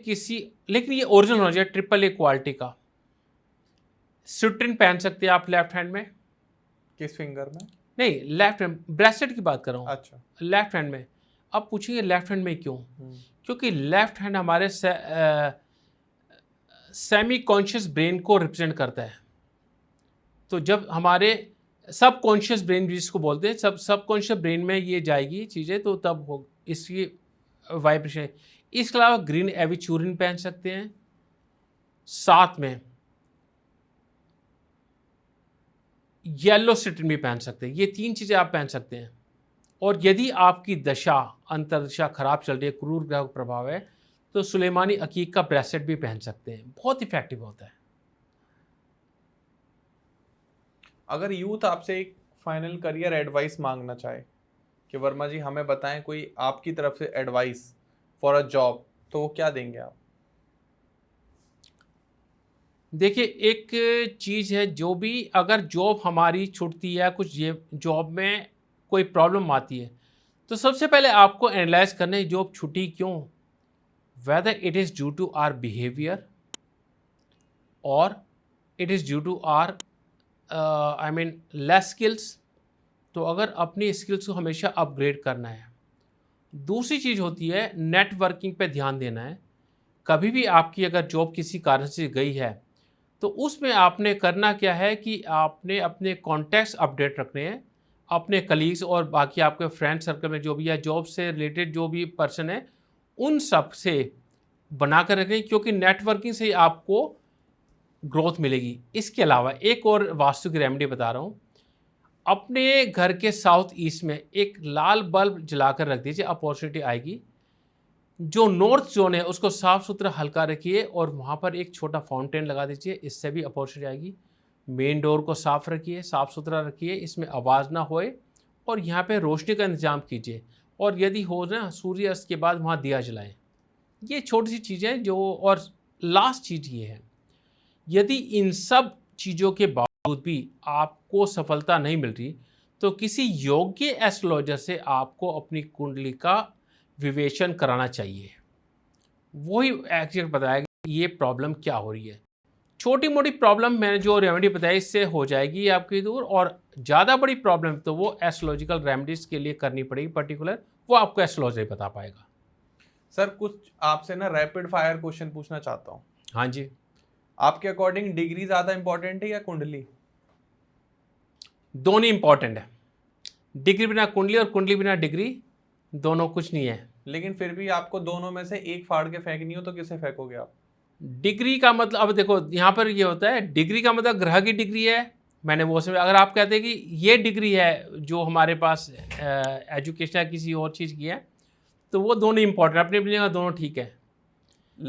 Speaker 2: लेकिन ये ओरिजिनल होना चाहिए, AAA क्वालिटी का। सिट्रिन पहन सकते हैं आप लेफ्ट हैंड में।
Speaker 1: किस फिंगर में?
Speaker 2: नहीं, लेफ्ट हैंड, ब्रेसलेट की बात कर रहा हूँ।
Speaker 1: अच्छा,
Speaker 2: लेफ्ट हैंड में। अब पूछेंगे लेफ्ट हैंड में क्यों? क्योंकि लेफ्ट हैंड हमारे सेमी कॉन्शियस ब्रेन को रिप्रेजेंट करता है। तो जब हमारे सब कॉन्शियस ब्रेन जिसको बोलते हैं, सब कॉन्शियस ब्रेन में ये जाएगी चीज़ें, तो तब हो इसकी वाइब्रेशन। इसके अलावा ग्रीन एविचूरिन पहन सकते हैं, साथ में येलो सिट्रिन भी पहन सकते हैं। ये 3 चीज़ें आप पहन सकते हैं। और यदि आपकी दशा, अंतर्दशा खराब चल रही है, क्रूर ग्रह का प्रभाव है, तो सुलेमानी अकीक का ब्रेसलेट भी पहन सकते हैं, बहुत इफेक्टिव होता है।
Speaker 1: अगर यूथ आपसे एक फाइनल करियर एडवाइस मांगना चाहे कि वर्मा जी हमें बताएं कोई आपकी तरफ से एडवाइस फॉर अ जॉब, तो वो क्या देंगे आप?
Speaker 2: देखिए, एक चीज़ है, जो भी अगर जॉब हमारी छूटती है, कुछ ये जॉब में कोई प्रॉब्लम आती है, तो सबसे पहले आपको एनालाइज करना है जॉब छूटी क्यों। Whether it is due to our behaviour और it is due to our less skills. तो अगर अपनी स्किल्स को हमेशा अपग्रेड करना है। दूसरी चीज़ होती है नेटवर्किंग पे ध्यान देना है। कभी भी आपकी अगर जॉब किसी कारण से गई है, तो उसमें आपने करना क्या है कि आपने अपने कॉन्टैक्ट्स अपडेट रखने हैं, अपने कलीग्स और बाकी आपके फ्रेंड सर्कल में जो भी है, जॉब से रिलेटेड जो भी पर्सन है, उन सब से बना कर रखें, क्योंकि नेटवर्किंग से ही आपको ग्रोथ मिलेगी। इसके अलावा एक और वास्तु की रेमेडी बता रहा हूँ। अपने घर के साउथ ईस्ट में एक लाल बल्ब जलाकर रख दीजिए, अपॉर्चुनिटी आएगी। जो नॉर्थ जोन है उसको साफ़ सुथरा हल्का रखिए और वहाँ पर एक छोटा फाउंटेन लगा दीजिए, इससे भी अपॉर्चुनिटी आएगी। मेन डोर को साफ़ रखिए, साफ़ सुथरा रखिए, इसमें आवाज़ ना होए, और यहाँ पे रोशनी का इंतजाम कीजिए। और यदि हो ना, सूर्यास्त के बाद वहाँ दिया जलाएं। ये छोटी सी चीज़ें जो, और लास्ट चीज़ ये है, यदि इन सब चीज़ों के बावजूद भी आपको सफलता नहीं मिल रही, तो किसी योग्य एस्ट्रोलॉजर से आपको अपनी कुंडली का विवेचन कराना चाहिए। वही एक्चुअली बताएगा ये प्रॉब्लम क्या हो रही है। छोटी मोटी प्रॉब्लम मैंने जो रेमेडी बताई इससे हो जाएगी आपकी दूर, और ज़्यादा बड़ी प्रॉब्लम तो वो एस्ट्रोलॉजिकल रेमेडीज़ के लिए करनी पड़ेगी पर्टिकुलर, वो आपको एस्ट्रोलॉजर बता पाएगा।
Speaker 1: सर कुछ आपसे ना रैपिड फायर क्वेश्चन पूछना चाहता हूँ।
Speaker 2: हाँ जी।
Speaker 1: आपके अकॉर्डिंग डिग्री ज्यादा इंपॉर्टेंट है या कुंडली?
Speaker 2: दोनों इंपॉर्टेंट है। डिग्री बिना कुंडली और कुंडली बिना डिग्री, दोनों कुछ नहीं है।
Speaker 1: लेकिन फिर भी आपको दोनों में से एक फाड़ के फेंकनी हो तो किसे फेंकोगे आप?
Speaker 2: डिग्री का मतलब, अब देखो यहाँ पर ये होता है, डिग्री का मतलब ग्रह की डिग्री है, मैंने वो समझ। अगर आप कहते हैं कि ये डिग्री है जो हमारे पास एजुकेशन या किसी और चीज़ की है, तो वो दोनों इंपॉर्टेंट, अपनी अपनी जगह दोनों ठीक है।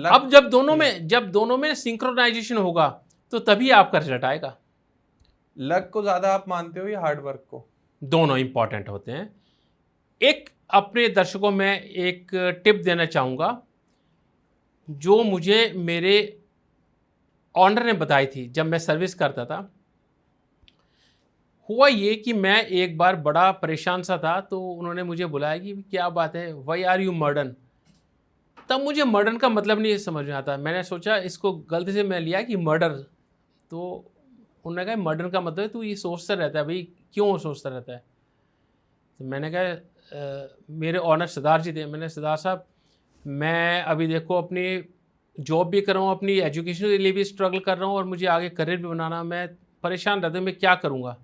Speaker 2: अब जब दोनों में सिंक्रोनाइजेशन होगा तो तभी आपका रिजल्ट आएगा।
Speaker 1: लक को ज्यादा आप मानते हो या हार्ड वर्क को?
Speaker 2: दोनों इंपॉर्टेंट होते हैं। एक अपने दर्शकों में एक टिप देना चाहूँगा जो मुझे मेरे ऑनर ने बताई थी जब मैं सर्विस करता था। हुआ ये कि मैं एक बार बड़ा परेशान सा था, तो उन्होंने मुझे बुलाया कि क्या बात है, वाई आर यू मर्डन। तब मुझे मर्डन का मतलब नहीं समझ में आता। मैंने सोचा इसको गलती से मैं लिया कि मर्डर, तो उन्होंने कहा मर्डन का मतलब है तू ये सोचता रहता है भाई, क्यों सोचता रहता है। तो मैंने कहा मेरे ऑनर सरदार जी थे, मैंने सरदार साहब मैं अभी देखो अपनी जॉब भी कर रहा हूँ, अपनी एजुकेशन के लिए भी स्ट्रगल कर रहा हूँ और मुझे आगे करियर भी बनाना, मैं परेशान रहता हूँ, मैं क्या करूँगा।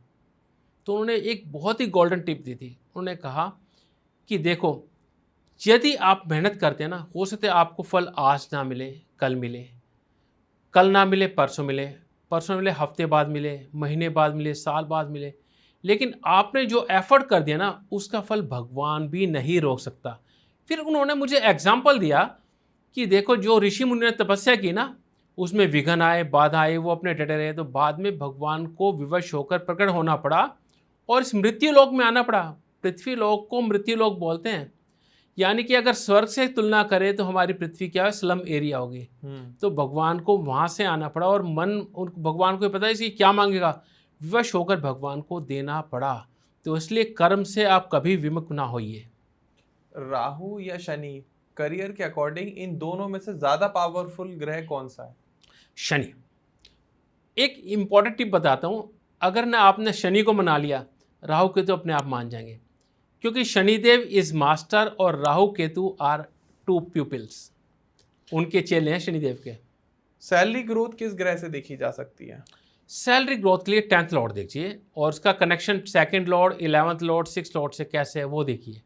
Speaker 2: तो उन्होंने एक बहुत ही गोल्डन टिप दी थी। उन्होंने कहा कि देखो यदि आप मेहनत करते हैं ना, हो सकता है आपको फल आज ना मिले, कल मिले, कल ना मिले परसों मिले, परसों मिले हफ्ते बाद मिले, महीने बाद मिले, साल बाद मिले, लेकिन आपने जो एफर्ट कर दिया ना उसका फल भगवान भी नहीं रोक सकता। फिर उन्होंने मुझे एग्जाम्पल दिया कि देखो जो ऋषि मुनि ने तपस्या की ना, उसमें विघ्न आए, बाधा आए, वो अपने डटे रहे, तो बाद में भगवान को विवश होकर प्रकट होना पड़ा और इस मृत्यु लोक में आना पड़ा। पृथ्वी लोक को मृत्यु लोक बोलते हैं, यानी कि अगर स्वर्ग से तुलना करें तो हमारी पृथ्वी क्या है, स्लम एरिया होगी। तो भगवान को वहाँ से आना पड़ा और भगवान को पता है इसकी क्या मांगेगा, विवश होकर भगवान को देना पड़ा। तो इसलिए कर्म से आप कभी विमुख ना होइए।
Speaker 1: राहु या शनि, करियर के अकॉर्डिंग इन दोनों में से ज्यादा पावरफुल ग्रह कौन सा है?
Speaker 2: शनि। एक इंपॉर्टेंट टिप बताता हूँ, अगर ना आपने शनि को मना लिया, राहु केतु अपने आप मान जाएंगे, क्योंकि शनिदेव इज मास्टर और Rahu Ketu are two pupils, उनके चेले हैं शनिदेव के।
Speaker 1: सैलरी ग्रोथ किस ग्रह से देखी जा सकती है?
Speaker 2: सैलरी ग्रोथ के लिए 10th लॉर्ड देखिए और उसका connection 2nd Lord, 11th Lord, 6th Lord से कैसे है वो देखिए।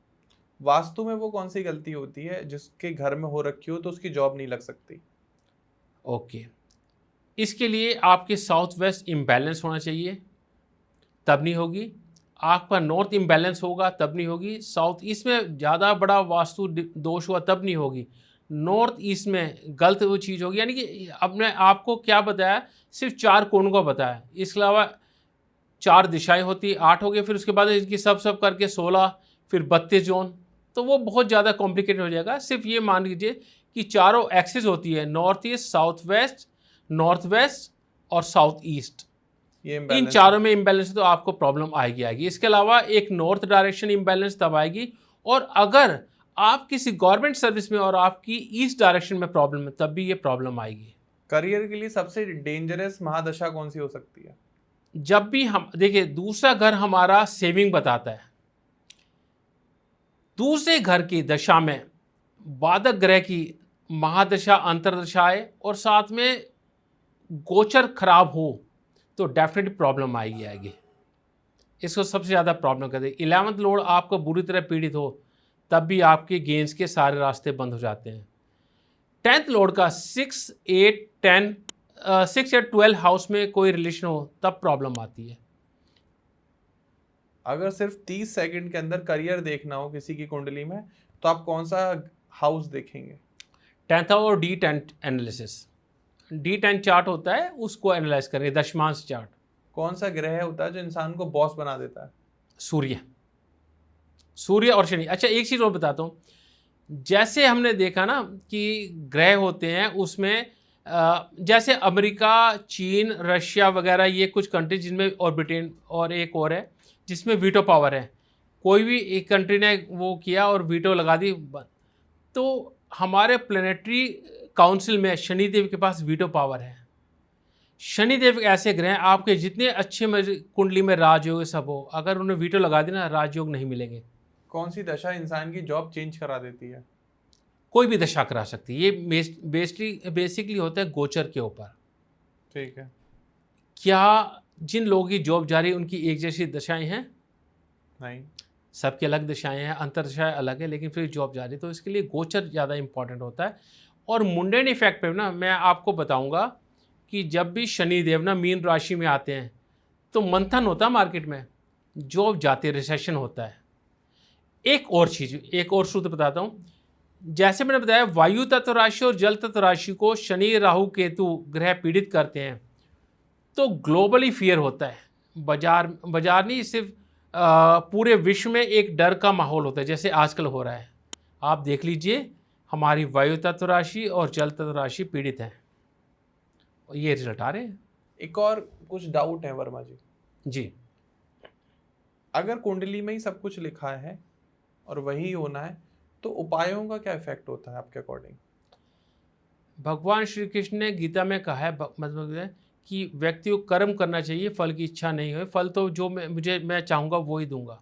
Speaker 1: वास्तु में वो कौन सी गलती होती है जिसके घर में हो रखी हो तो उसकी जॉब नहीं लग सकती?
Speaker 2: ओके, इसके लिए आपके साउथ वेस्ट इम्बैलेंस होना चाहिए, तब नहीं होगी। आपका नॉर्थ इम्बैलेंस होगा तब नहीं होगी। साउथ ईस्ट में ज़्यादा बड़ा वास्तु दोष हुआ तब नहीं होगी। नॉर्थ ईस्ट में गलत वो चीज़ होगी, यानी कि अपने आपको क्या बताया, सिर्फ 4 कोणों का बताया, इसके अलावा 4 दिशाएं होती, 8 हो गए, फिर उसके बाद इसकी सब करके 16, फिर 32 जोन, तो वो बहुत ज़्यादा कॉम्प्लिकेटेड हो जाएगा। सिर्फ ये मान लीजिए कि चारों एक्सिस होती है, north east, south west, north west और साउथ ईस्ट। इन चारों में इम्बैलेंस तो आपको प्रॉब्लम आएगी। इसके अलावा एक नॉर्थ डायरेक्शन इम्बैलेंस तब आएगी, और अगर आप किसी गवर्नमेंट सर्विस में और आपकी ईस्ट डायरेक्शन में प्रॉब्लम है तब भी ये प्रॉब्लम आएगी।
Speaker 1: करियर के लिए सबसे डेंजरस महादशा कौन सी हो सकती है?
Speaker 2: जब भी हम देखिए, दूसरा घर हमारा सेविंग बताता है, दूसरे घर की दशा में बाधक ग्रह की महादशा, अंतरदशा आए और साथ में गोचर खराब हो तो डेफिनेटली प्रॉब्लम आएगी। इसको सबसे ज़्यादा प्रॉब्लम करते हैं। 11th लॉर्ड आपको बुरी तरह पीड़ित हो तब भी आपके गेंस के सारे रास्ते बंद हो जाते हैं। 10th लॉर्ड का 6, 8, 10, 6 या 12 हाउस में कोई रिलेशन हो तब प्रॉब्लम आती है।
Speaker 1: अगर सिर्फ 30 सेकंड के अंदर करियर देखना हो किसी की कुंडली में तो आप कौन सा हाउस देखेंगे?
Speaker 2: 10th और D10 एनालिसिस, D10 चार्ट होता है, उसको एनालाइज करेंगे, दशमांश चार्ट।
Speaker 1: कौन सा ग्रह होता है जो इंसान को बॉस बना देता है?
Speaker 2: सूर्य और शनि। अच्छा, एक चीज़ और बताता हूँ, जैसे हमने देखा ना कि ग्रह होते हैं उसमें जैसे अमेरिका, चीन, रशिया वगैरह, ये कुछ कंट्री जिनमें, और ब्रिटेन और एक और है जिसमें वीटो पावर है। कोई भी एक कंट्री ने वो किया और वीटो लगा दी, तो हमारे प्लेनेटरी काउंसिल में शनिदेव के पास वीटो पावर है। शनिदेव ऐसे ग्रह आपके जितने अच्छे कुंडली में राजयोग सब हो, अगर उन्हें वीटो लगा दी ना, राजयोग नहीं मिलेंगे।
Speaker 1: कौन सी दशा इंसान की जॉब चेंज करा देती है?
Speaker 2: कोई भी दशा करा सकती है। ये बेसिकली होता है गोचर के ऊपर।
Speaker 1: ठीक है।
Speaker 2: क्या जिन लोगों की जॉब जा रही है उनकी एक जैसी दशाएं हैं?
Speaker 1: नहीं।
Speaker 2: सबकी अलग दशाएं हैं, अंतर दशाएं अलग है, लेकिन फिर जॉब जा रही है, तो इसके लिए गोचर ज़्यादा इंपॉर्टेंट होता है। और मुंडेन इफेक्ट पे ना मैं आपको बताऊंगा कि जब भी शनिदेव ना मीन राशि में आते हैं तो मंथन होता है मार्केट में, जॉब जाती है, रिसेशन होता है। एक और चीज़, एक और सूत्र बताता हूँ। जैसे मैंने बताया वायु तत्व राशि और जल तत्व राशि को शनि राहु केतु ग्रह पीड़ित करते हैं तो ग्लोबली फियर होता है। बाजार नहीं, सिर्फ पूरे विश्व में एक डर का माहौल होता है, जैसे आजकल हो रहा है। आप देख लीजिए हमारी वायु तत्व राशि और जल तत्व राशि पीड़ित है, ये रिजल्ट आ रहे हैं।
Speaker 1: एक और कुछ डाउट है वर्मा जी।
Speaker 2: जी,
Speaker 1: अगर कुंडली में ही सब कुछ लिखा है और वही होना है तो उपायों का क्या इफेक्ट होता है आपके अकॉर्डिंग?
Speaker 2: भगवान श्री कृष्ण ने गीता में कहा है, मतलब है कि व्यक्ति को कर्म करना चाहिए, फल की इच्छा नहीं हो। फल तो जो मैं चाहूँगा वो ही दूंगा।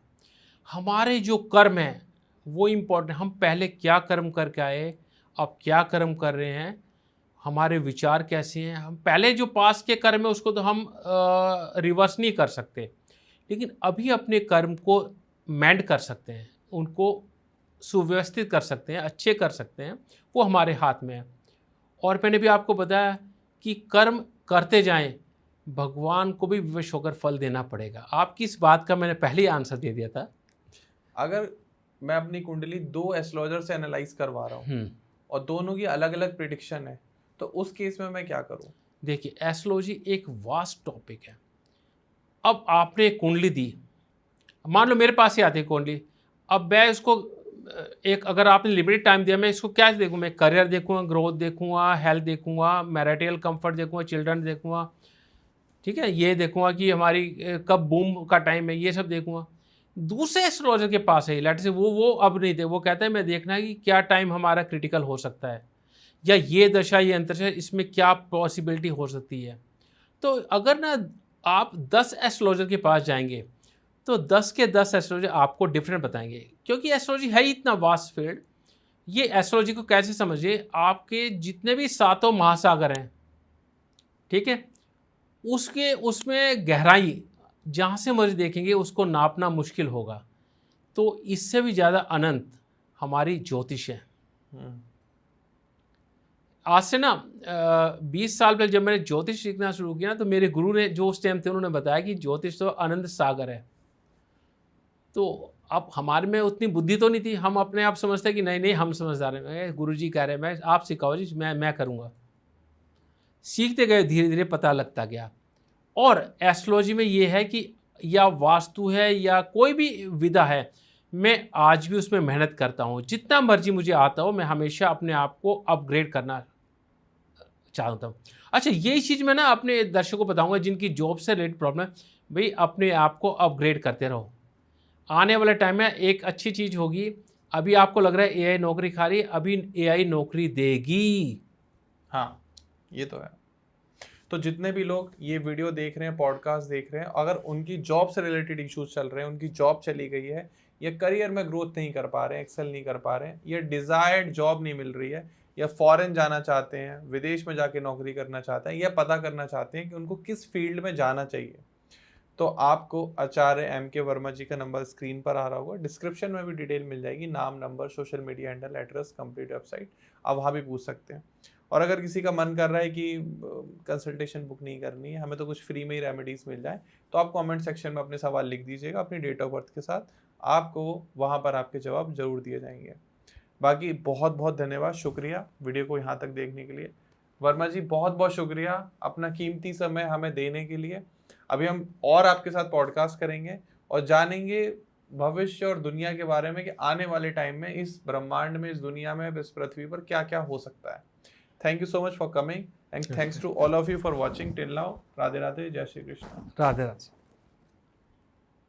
Speaker 2: हमारे जो कर्म हैं वो इम्पोर्टेंट। हम पहले क्या कर्म करके आए, अब क्या कर्म कर रहे हैं, हमारे विचार कैसे हैं। हम पहले जो पास के कर्म है उसको तो हम रिवर्स नहीं कर सकते, लेकिन अभी अपने कर्म को मेंड कर सकते हैं, उनको सुव्यवस्थित कर सकते हैं, अच्छे कर सकते हैं, वो हमारे हाथ में है। और मैंने भी आपको बताया कि कर्म करते जाएं, भगवान को भी विवश होकर फल देना पड़ेगा। आपकी इस बात का मैंने पहले ही आंसर दे दिया था।
Speaker 1: अगर मैं अपनी कुंडली 2 एस्ट्रोलॉजर से एनालाइज करवा रहा हूँ और दोनों की अलग अलग प्रिडिक्शन है तो उस केस में मैं क्या करूँ? देखिए,
Speaker 2: एस्ट्रोलॉजी एक वास्ट टॉपिक है। अब आपने कुंडली दी, मान लो मेरे पास ही आती है कुंडली, अब मैं इसको एक, अगर आपने लिमिटेड टाइम दिया, मैं इसको क्या देखूँ? मैं करियर देखूँगा, ग्रोथ देखूँगा, हेल्थ देखूँगा, मैरिटल कंफर्ट देखूँगा, चिल्ड्रन देखूँगा, ठीक है, ये देखूँगा कि हमारी कब बूम का टाइम है, ये सब देखूँगा। दूसरे एस्ट्रोलॉजर के पास है, लेट से वो अब नहीं थे, वो कहते हैं मैं देखना है कि क्या टाइम हमारा क्रिटिकल हो सकता है, या ये दशा ये अंतरदशा इसमें क्या पॉसिबिलिटी हो सकती है। तो अगर ना आप 10 एस्ट्रोलॉजर के पास जाएंगे तो 10 के 10 एस्ट्रोलॉजी आपको डिफरेंट बताएंगे, क्योंकि एस्ट्रोलॉजी है ही इतना वास्ट फील्ड। ये एस्ट्रोलॉजी को कैसे समझिए, आपके जितने भी 7 महासागर हैं, ठीक है, उसमें गहराई जहाँ से मर्जी देखेंगे उसको नापना मुश्किल होगा। तो इससे भी ज़्यादा अनंत हमारी ज्योतिष है। आज से ना 20 साल पहले जब मैंने ज्योतिष सीखना शुरू किया ना, तो मेरे गुरु ने जो उस टाइम थे उन्होंने बताया कि ज्योतिष तो अनंत सागर है। तो अब हमारे में उतनी बुद्धि तो नहीं थी, हम अपने आप समझते कि नहीं हम समझदार हैं, गुरुजी कह रहे हैं, मैं आप सिखाओ जी, मैं करूँगा। सीखते गए, धीरे धीरे पता लगता गया। और एस्ट्रोलॉजी में ये है कि या वास्तु है या कोई भी विधा है, मैं आज भी उसमें मेहनत करता हूँ। जितना मर्जी मुझे आता हो, मैं हमेशा अपने आप को अपग्रेड करना चाहता हूँ। अच्छा, यही चीज़ मैं ना अपने दर्शकों को बताऊँगा जिनकी जॉब से रिलेटेड प्रॉब्लम, भाई अपने आप को अपग्रेड करते रहो। आने वाले टाइम में एक अच्छी चीज़ होगी। अभी आपको लग रहा है एआई नौकरी खा रही है, अभी एआई नौकरी देगी।
Speaker 1: हाँ, ये तो है। तो जितने भी लोग ये वीडियो देख रहे हैं, पॉडकास्ट देख रहे हैं, अगर उनकी जॉब से रिलेटेड इश्यूज चल रहे हैं, उनकी जॉब चली गई है, या करियर में ग्रोथ नहीं कर पा रहे हैं, एक्सेल नहीं कर पा रहे हैं, या डिजायर्ड जॉब नहीं मिल रही है, या फॉरेन जाना चाहते हैं, विदेश में जाके नौकरी करना चाहते हैं, या पता करना चाहते हैं कि उनको किस फील्ड में जाना चाहिए, तो आपको आचार्य MK वर्मा जी का नंबर स्क्रीन पर आ रहा होगा, डिस्क्रिप्शन में भी डिटेल मिल जाएगी, नाम, number, social media handle, address, complete website, आप वहाँ भी पूछ सकते हैं। और अगर किसी का मन कर रहा है कि कंसल्टेशन बुक नहीं करनी है, हमें तो कुछ फ्री में ही रेमेडीज़ मिल जाए, तो आप कमेंट सेक्शन में अपने सवाल लिख दीजिएगा अपनी डेट ऑफ बर्थ के साथ, आपको वहाँ पर आपके जवाब जरूर दिए जाएंगे। बाकी बहुत बहुत धन्यवाद, शुक्रिया वीडियो को यहाँ तक देखने के लिए। वर्मा जी बहुत बहुत शुक्रिया अपना कीमती समय हमें देने के लिए। अभी हम और आपके साथ पॉडकास्ट करेंगे और जानेंगे भविष्य और दुनिया के बारे में कि आने वाले टाइम में इस ब्रह्मांड में, इस दुनिया में, इस पृथ्वी पर क्या क्या हो सकता है। Thank you so much for coming and thanks to all of you for watching till now. Radhe Radhe, जय श्री कृष्ण।
Speaker 2: राधे राधे।